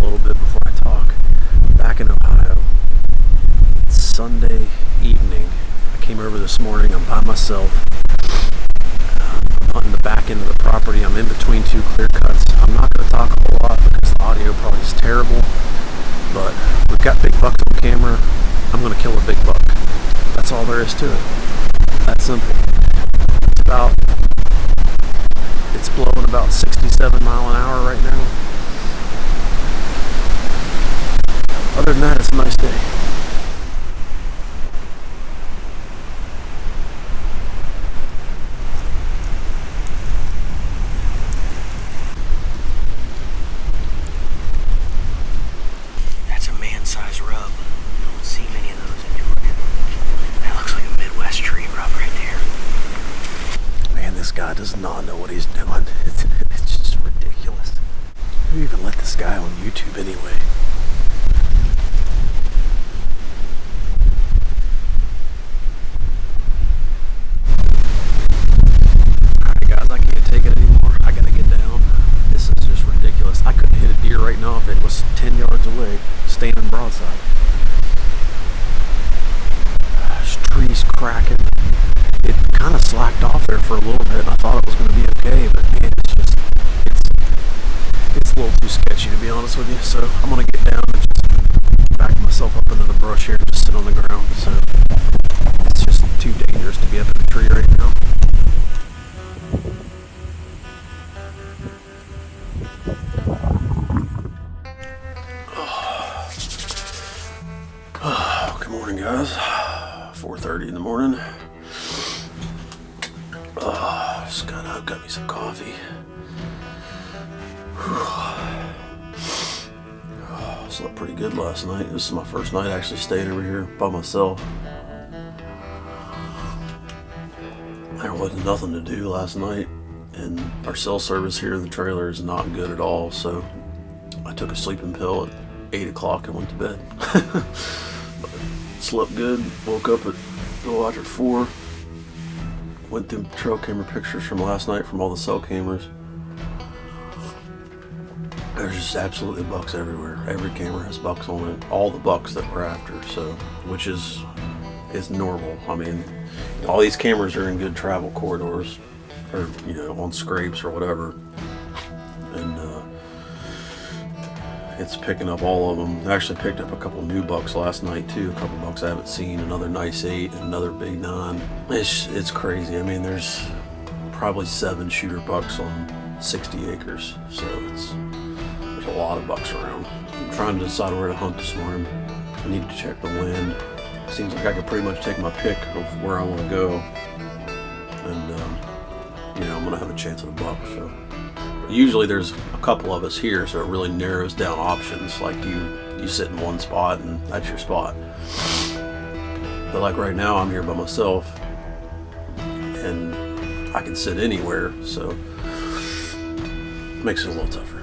little bit before I talk. Back in Ohio, it's Sunday evening. I came over this morning. I'm by myself. I'm hunting the back end of the property. I'm in between two clear cuts. I'm not going to talk a whole lot because the audio probably is terrible, but we've got big bucks on camera. I'm going to kill a big buck. That's all there is to it. That simple. It's blowing about 67 mile an hour right now. Other than that, it's a nice day. That's a man-sized rub. You don't see many of those in Georgia. That looks like a Midwest tree rub right there. Man, this guy does not know what he's doing. It's just ridiculous. Who even let this guy on YouTube anyway? Alright guys, I can't take it anymore. I gotta get down. This is just ridiculous. I couldn't hit a deer right now if it was 10 yards away, standing broadside. There's trees cracking. It kind of slacked off there for a little bit. I thought it was going to be okay, but man, it's a little too sketchy to be honest with you. So I'm going to get down and just back myself up into the brush here and just sit on the ground. So it's just too dangerous to be up in the tree right now. Good morning, guys. 4:30 in the morning. Just got me some coffee. Slept pretty good last night. This is my first night actually staying over here by myself. There wasn't nothing to do last night, and our cell service here in the trailer is not good at all, so I took a sleeping pill at 8 o'clock and went to bed. Slept good, woke up at a little after 4. Went through trail camera pictures from last night from all the cell cameras. There's just absolutely bucks everywhere. Every camera has bucks on it. All the bucks that we're after, so which is normal. I mean, all these cameras are in good travel corridors, or on scrapes or whatever, and it's picking up all of them. I actually picked up a couple new bucks last night too. A couple bucks I haven't seen. Another nice 8 and another big 9. It's crazy. I mean, there's probably 7 shooter bucks on 60 acres. So there's a lot of bucks around. I'm trying to decide where to hunt this morning. I need to check the wind. Seems like I could pretty much take my pick of where I want to go, and I'm gonna have a chance at a buck. So. Usually there's a couple of us here, so it really narrows down options. Like you sit in one spot and that's your spot. But like right now I'm here by myself and I can sit anywhere, so it makes it a little tougher.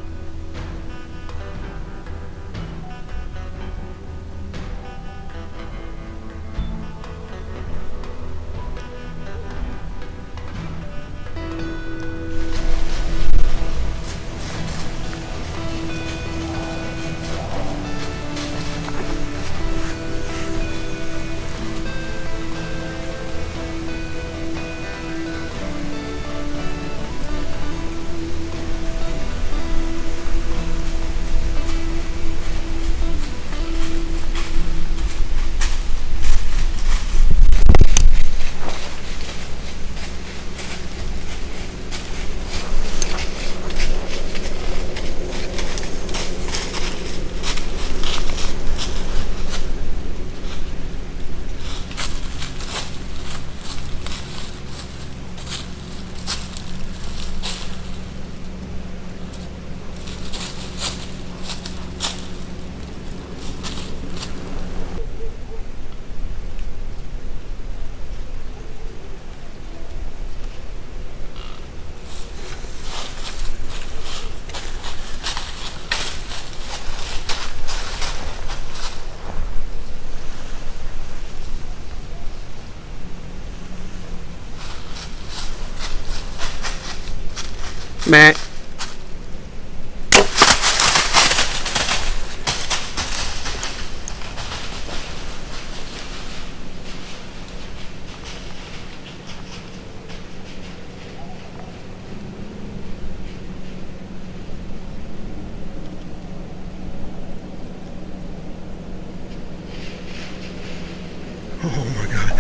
Oh my God.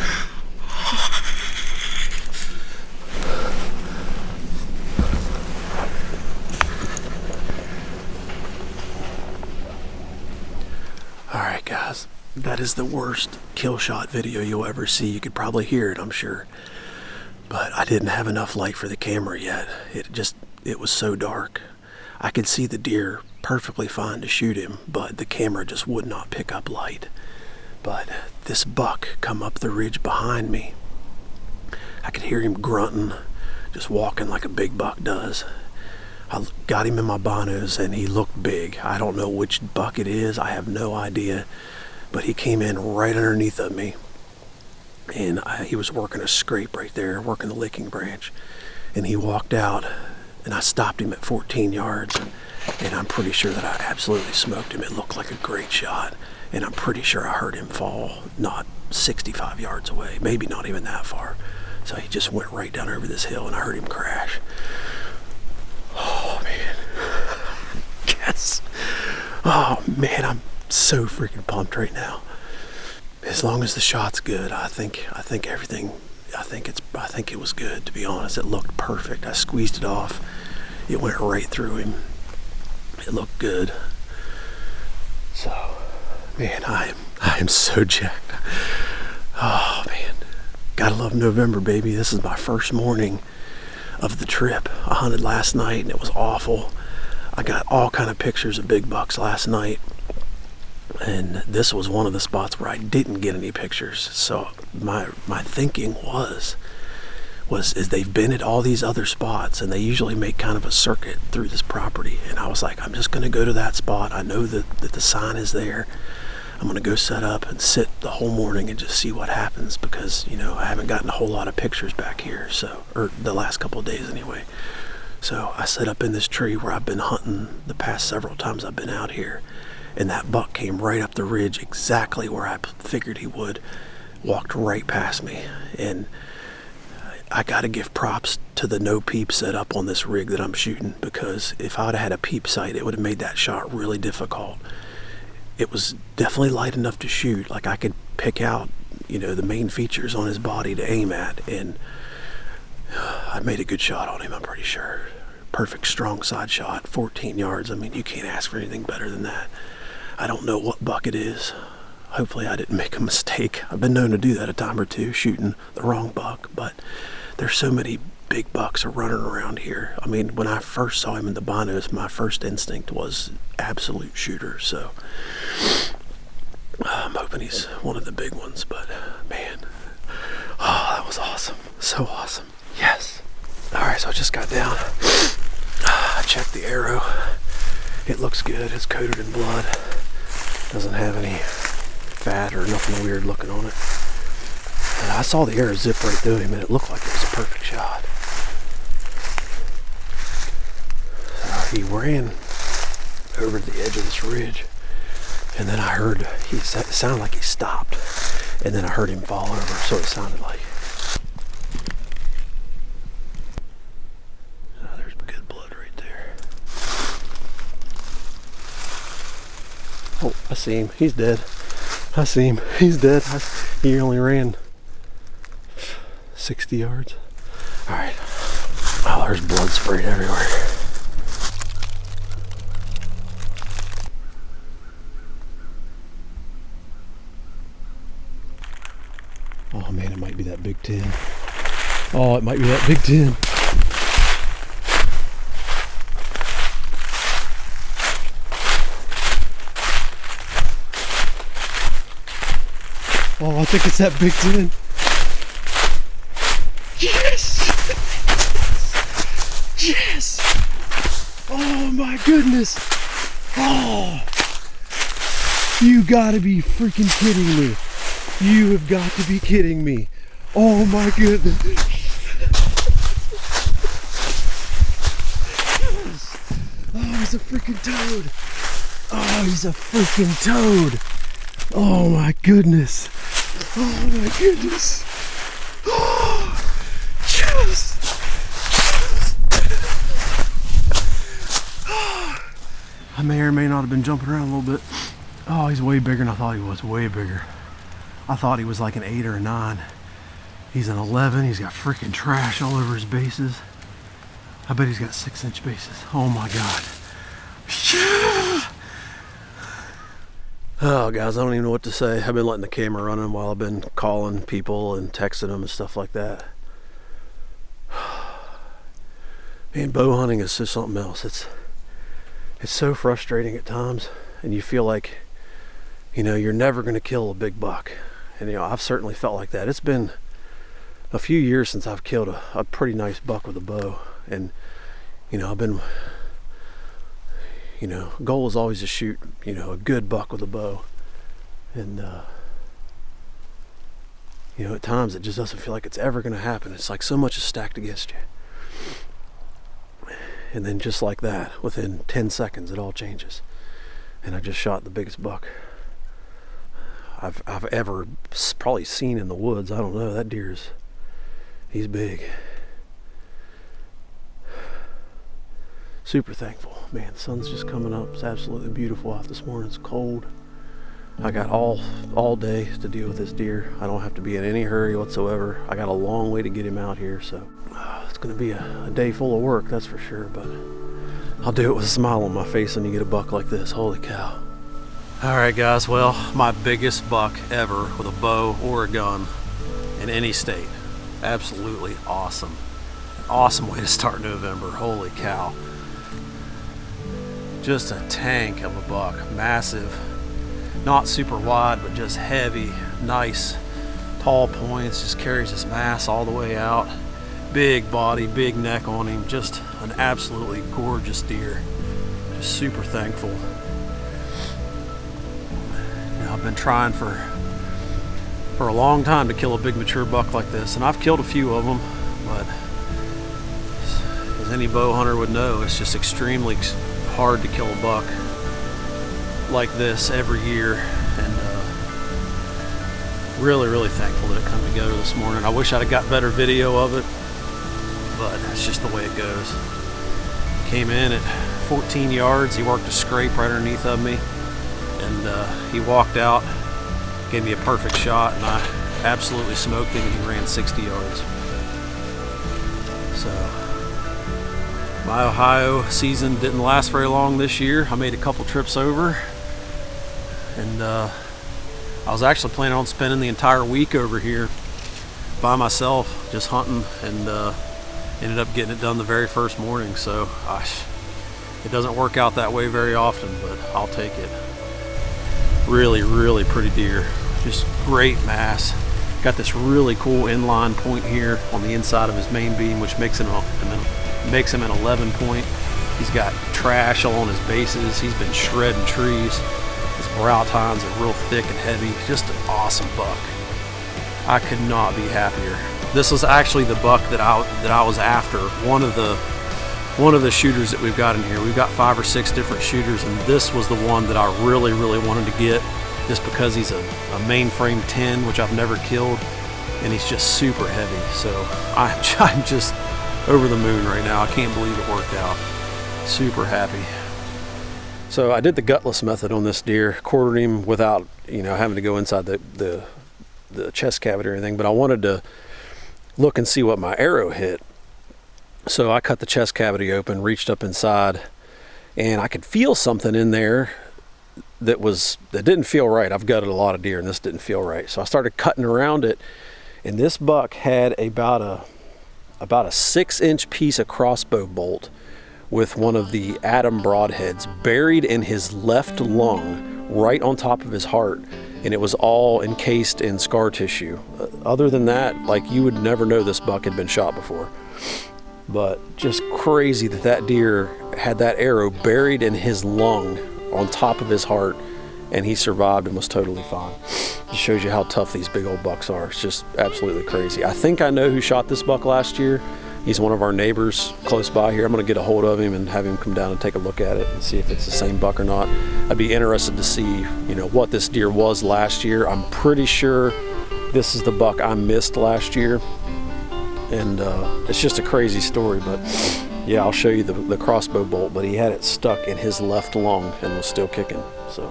Alright guys, that is the worst kill shot video you'll ever see. You could probably hear it, I'm sure. But I didn't have enough light for the camera yet. It was so dark. I could see the deer perfectly fine to shoot him, but the camera just would not pick up light. But this buck come up the ridge behind me. I could hear him grunting, just walking like a big buck does. I got him in my binos and he looked big. I don't know which buck it is, I have no idea. But he came in right underneath of me. And he was working a scrape right there, working the licking branch. And he walked out and I stopped him at 14 yards. And I'm pretty sure that I absolutely smoked him. It looked like a great shot. And I'm pretty sure I heard him fall not 65 yards away, maybe not even that far. So he just went right down over this hill and I heard him crash. Oh man. Yes. Oh man, I'm so freaking pumped right now. As long as the shot's good, I think everything, I think it was good, to be honest. It looked perfect. I squeezed it off. It went right through him. It looked good. So, man, I am so jacked. Oh man. Gotta love November, baby. This is my first morning of the trip. I hunted last night and it was awful. I got all kind of pictures of big bucks last night. And this was one of the spots where I didn't get any pictures. So my thinking was they've been at all these other spots and they usually make kind of a circuit through this property. And I was like, I'm just going to go to that spot. I know that the sign is there. I'm going to go set up and sit the whole morning and just see what happens because, you know, I haven't gotten a whole lot of pictures back here. So, or the last couple of days anyway. So I set up in this tree where I've been hunting the past several times I've been out here. And that buck came right up the ridge exactly where I figured he would. Walked right past me. And I got to give props to the no peep setup on this rig that I'm shooting, because if I would have had a peep sight, it would have made that shot really difficult. It was definitely light enough to shoot. Like I could pick out, you know, the main features on his body to aim at, and I made a good shot on him, I'm pretty sure. Perfect strong side shot, 14 yards. I mean, you can't ask for anything better than that. I don't know what buck it is. Hopefully I didn't make a mistake. I've been known to do that a time or two, shooting the wrong buck, but there's so many big bucks are running around here. I mean, when I first saw him in the binos, my first instinct was absolute shooter. So I'm hoping he's one of the big ones, but man, oh, that was awesome. So awesome. Yes. All right, so I just got down. I checked the arrow. It looks good. It's coated in blood. Doesn't have any fat or nothing weird looking on it. And I saw the arrow zip right through him and it looked like it was a perfect shot. He ran over the edge of this ridge, and then I heard it sounded like he stopped, and then I heard him fall over, so it sounded like. Oh, there's good blood right there. Oh, I see him. He's dead. I see him. He's dead. He only ran 60 yards. All right. Oh, there's blood sprayed everywhere. Oh man, it might be that Big 10. Oh, it might be that Big 10. Oh, I think it's that Big 10. Yes! Yes! Oh my goodness! Oh! You gotta be freaking kidding me. You have got to be kidding me. Oh my goodness. Oh, he's a freaking toad. Oh, he's a freaking toad. Oh my goodness. Oh my goodness. Oh, yes. I may or may not have been jumping around a little bit. Oh, he's way bigger than I thought he was. Way bigger. I thought he was like an 8 or a 9. He's an 11. He's got freaking trash all over his bases. I bet he's got 6-inch bases. Oh my God. Oh guys, I don't even know what to say. I've been letting the camera running while I've been calling people and texting them and stuff like that. Man, bow hunting is just something else. It's so frustrating at times, and you feel like, you know, you're never going to kill a big buck. And you know, I've certainly felt like that. It's been a few years since I've killed a pretty nice buck with a bow, and you know, I've been, you know, goal is always to shoot, you know, a good buck with a bow, and you know, at times it just doesn't feel like it's ever going to happen. It's like so much is stacked against you, and then just like that, within 10 seconds it all changes, and I just shot the biggest buck I've ever probably seen in the woods. I don't know, that he's big. Super thankful. Man, the sun's just coming up. It's absolutely beautiful out this morning. It's cold. I got all day to deal with this deer. I don't have to be in any hurry whatsoever. I got a long way to get him out here, so it's going to be a day full of work, that's for sure, but I'll do it with a smile on my face when you get a buck like this. Holy cow. All right, guys, well, my biggest buck ever with a bow or a gun in any state. Absolutely awesome. Awesome way to start November. Holy cow. Just a tank of a buck. Massive. Not super wide, but just heavy. Nice. Tall points. Just carries his mass all the way out. Big body, big neck on him. Just an absolutely gorgeous deer. Just super thankful. You know, I've been trying for a long time to kill a big mature buck like this, and I've killed a few of them, but as any bow hunter would know, it's just extremely hard to kill a buck like this every year, and really thankful that it come together this morning. I wish I'd have got better video of it, but it's just the way it goes. Came in at 14 yards. He worked a scrape right underneath of me, and he walked out, gave me a perfect shot, and I absolutely smoked him, and he ran 60 yards. So my Ohio season didn't last very long this year. I made a couple trips over, and I was actually planning on spending the entire week over here by myself, just hunting, and ended up getting it done the very first morning. So it doesn't work out that way very often, but I'll take it. Really pretty deer. Just great mass. Got this really cool inline point here on the inside of his main beam, which makes him an 11 point. He's got trash all on his bases. He's been shredding trees. His brow tines are real thick and heavy. Just an awesome buck. I could not be happier. This was actually the buck that I was after. One of the shooters that we've got in here. We've got 5 or 6 different shooters, and this was the one that I really wanted to get, just because he's a mainframe 10, which I've never killed, and he's just super heavy. So I'm just over the moon right now. I can't believe it worked out. Super happy. So I did the gutless method on this deer, quartered him without, you know, having to go inside the chest cavity or anything, but I wanted to look and see what my arrow hit. So I cut the chest cavity open, reached up inside, and I could feel something in there that didn't feel right. I've gutted a lot of deer, and this didn't feel right. So I started cutting around it, and this buck had about a 6-inch piece of crossbow bolt with one of the Adam broadheads buried in his left lung, right on top of his heart, and it was all encased in scar tissue. Other than that, like, you would never know this buck had been shot before. But just crazy that deer had that arrow buried in his lung on top of his heart, and he survived and was totally fine. It shows you how tough these big old bucks are. It's just absolutely crazy. I think I know who shot this buck last year. He's one of our neighbors close by here. I'm gonna get a hold of him and have him come down and take a look at it and see if it's the same buck or not. I'd be interested to see, you know, what this deer was last year. I'm pretty sure this is the buck I missed last year. And it's just a crazy story, but yeah, I'll show you the crossbow bolt, but he had it stuck in his left lung and was still kicking. So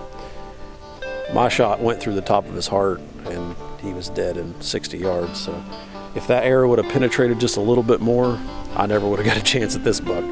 my shot went through the top of his heart, and he was dead in 60 yards. So if that arrow would have penetrated just a little bit more, I never would have got a chance at this buck.